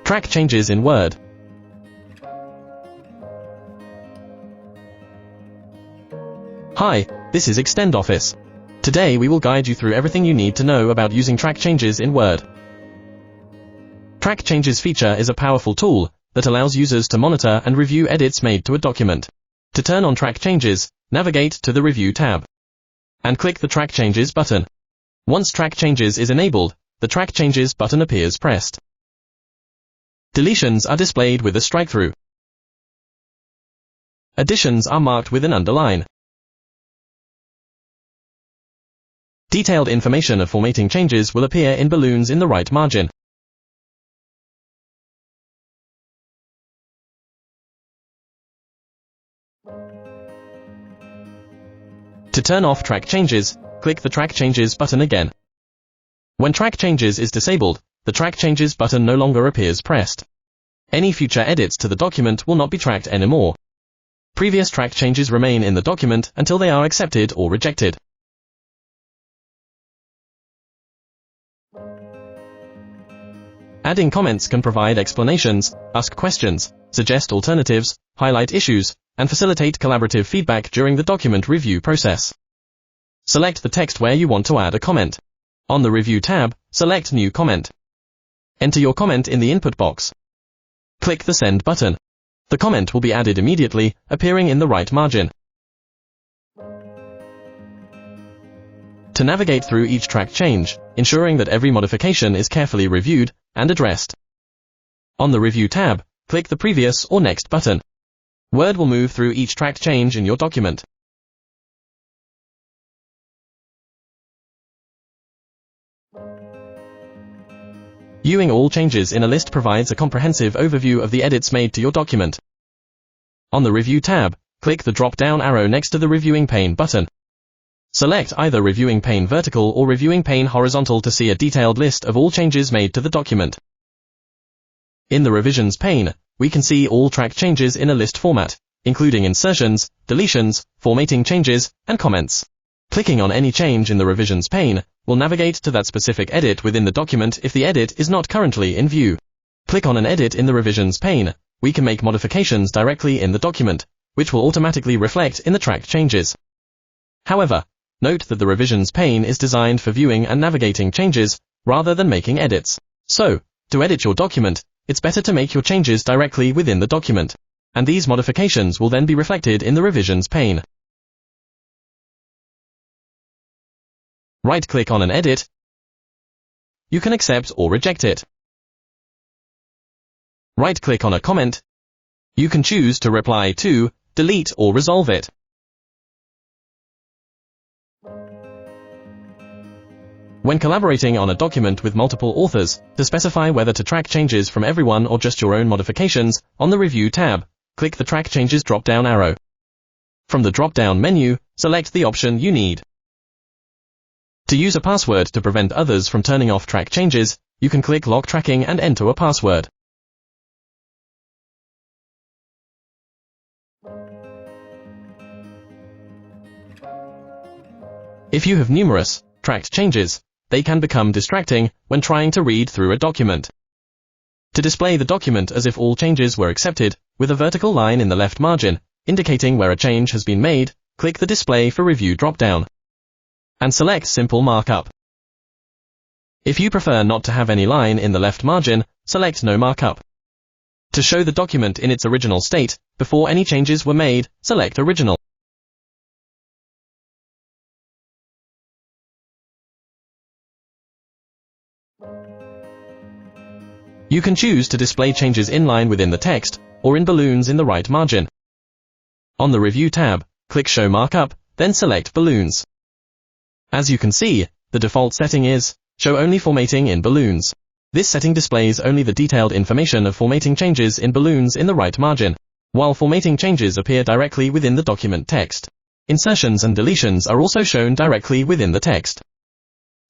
Track changes in Word. Hi, this is Extend Office. Today we will guide you through everything you need to know about using track changes in Word. Track changes feature is a powerful tool that allows users to monitor and review edits made to a document. To turn on track changes, navigate to the Review tab and click the Track Changes button. Once Track Changes is enabled, the Track Changes button appears pressed. Deletions are displayed with a strike-through. Additions are marked with an underline. Detailed information of formatting changes will appear in balloons in the right margin. To turn off track changes, click the Track Changes button again. When Track Changes is disabled, the Track Changes button no longer appears pressed. Any future edits to the document will not be tracked anymore. Previous track changes remain in the document until they are accepted or rejected. Adding comments can provide explanations, ask questions, suggest alternatives, highlight issues, and facilitate collaborative feedback during the document review process. Select the text where you want to add a comment. On the Review tab, select New Comment. Enter your comment in the input box. Click the Send button. The comment will be added immediately, appearing in the right margin. To navigate through each track change, ensuring that every modification is carefully reviewed and addressed. On the Review tab, click the Previous or Next button. Word will move through each track change in your document. Viewing all changes in a list provides a comprehensive overview of the edits made to your document. On the Review tab, click the drop-down arrow next to the Reviewing Pane button. Select either Reviewing Pane Vertical or Reviewing Pane Horizontal to see a detailed list of all changes made to the document. In the Revisions pane, we can see all track changes in a list format, including insertions, deletions, formatting changes, and comments. Clicking on any change in the Revisions pane will navigate to that specific edit within the document if the edit is not currently in view. Click on an edit in the Revisions pane. We can make modifications directly in the document, which will automatically reflect in the track changes. However, note that the Revisions pane is designed for viewing and navigating changes, rather than making edits. So, to edit your document, it's better to make your changes directly within the document, and these modifications will then be reflected in the Revisions pane. Right-click on an edit. You can accept or reject it. Right-click on a comment. You can choose to reply to, delete or resolve it. When collaborating on a document with multiple authors, to specify whether to track changes from everyone or just your own modifications, on the Review tab, click the Track Changes drop-down arrow. From the drop-down menu, select the option you need. To use a password to prevent others from turning off track changes, you can click Lock Tracking and enter a password. If you have numerous tracked changes, they can become distracting when trying to read through a document. To display the document as if all changes were accepted, with a vertical line in the left margin, indicating where a change has been made, click the Display for Review drop-down and select Simple Markup. If you prefer not to have any line in the left margin, select No Markup. To show the document in its original state, before any changes were made, select Original. You can choose to display changes inline within the text, or in balloons in the right margin. On the Review tab, click Show Markup, then select Balloons. As you can see, the default setting is Show Only Formatting in Balloons. This setting displays only the detailed information of formatting changes in balloons in the right margin, while formatting changes appear directly within the document text. Insertions and deletions are also shown directly within the text.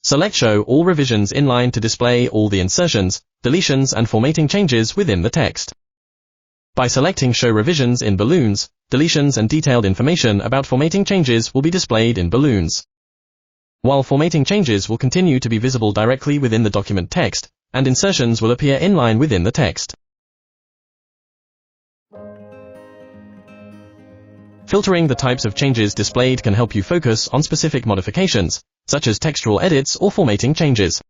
Select Show All Revisions Inline to display all the insertions, deletions and formatting changes within the text. By selecting Show Revisions in Balloons, deletions and detailed information about formatting changes will be displayed in balloons, while formatting changes will continue to be visible directly within the document text, and insertions will appear inline within the text. Filtering the types of changes displayed can help you focus on specific modifications, such as textual edits or formatting changes.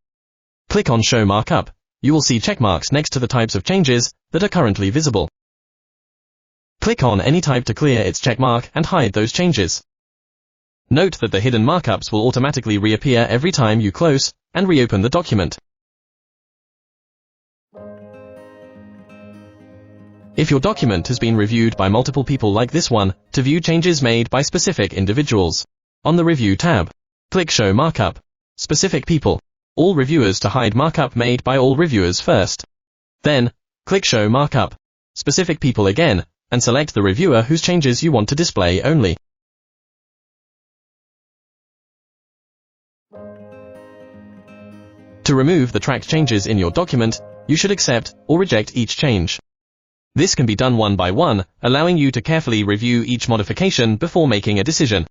Click on Show Markup. You will see checkmarks next to the types of changes that are currently visible. Click on any type to clear its checkmark and hide those changes. Note that the hidden markups will automatically reappear every time you close and reopen the document. If your document has been reviewed by multiple people like this one, to view changes made by specific individuals, on the Review tab, click Show Markup, Specific People, All Reviewers to hide markup made by all reviewers first. Then, click Show Markup, Specific People again, and select the reviewer whose changes you want to display only. To remove the tracked changes in your document, you should accept or reject each change. This can be done one by one, allowing you to carefully review each modification before making a decision.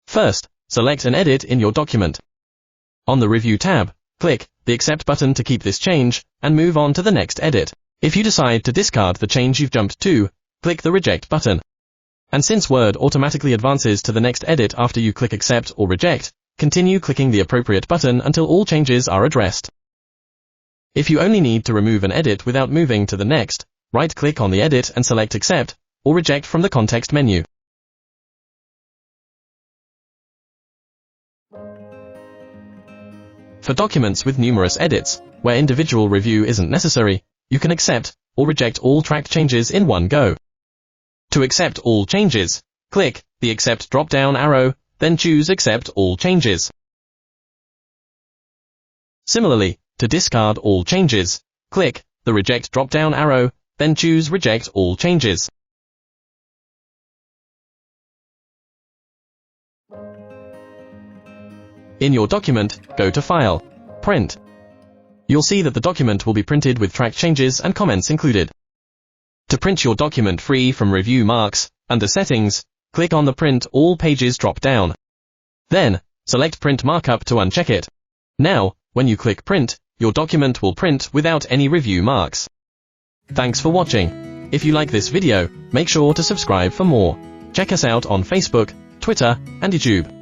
First, select an edit in your document. On the Review tab, click the Accept button to keep this change, and move on to the next edit. If you decide to discard the change you've jumped to, click the Reject button. And since Word automatically advances to the next edit after you click Accept or Reject, continue clicking the appropriate button until all changes are addressed. If you only need to remove an edit without moving to the next, right-click on the edit and select Accept or Reject from the context menu. For documents with numerous edits, where individual review isn't necessary, you can accept or reject all tracked changes in one go. To accept all changes, click the Accept drop-down arrow, then choose Accept All Changes. Similarly, to discard all changes, click the Reject drop-down arrow, then choose Reject All Changes. In your document, go to File, Print. You'll see that the document will be printed with tracked changes and comments included. To print your document free from review marks, under Settings, click on the Print All Pages drop-down. Then, select Print Markup to uncheck it. Now, when you click Print, your document will print without any review marks. Thanks for watching. If you like this video, make sure to subscribe for more. Check us out on Facebook, Twitter, and YouTube.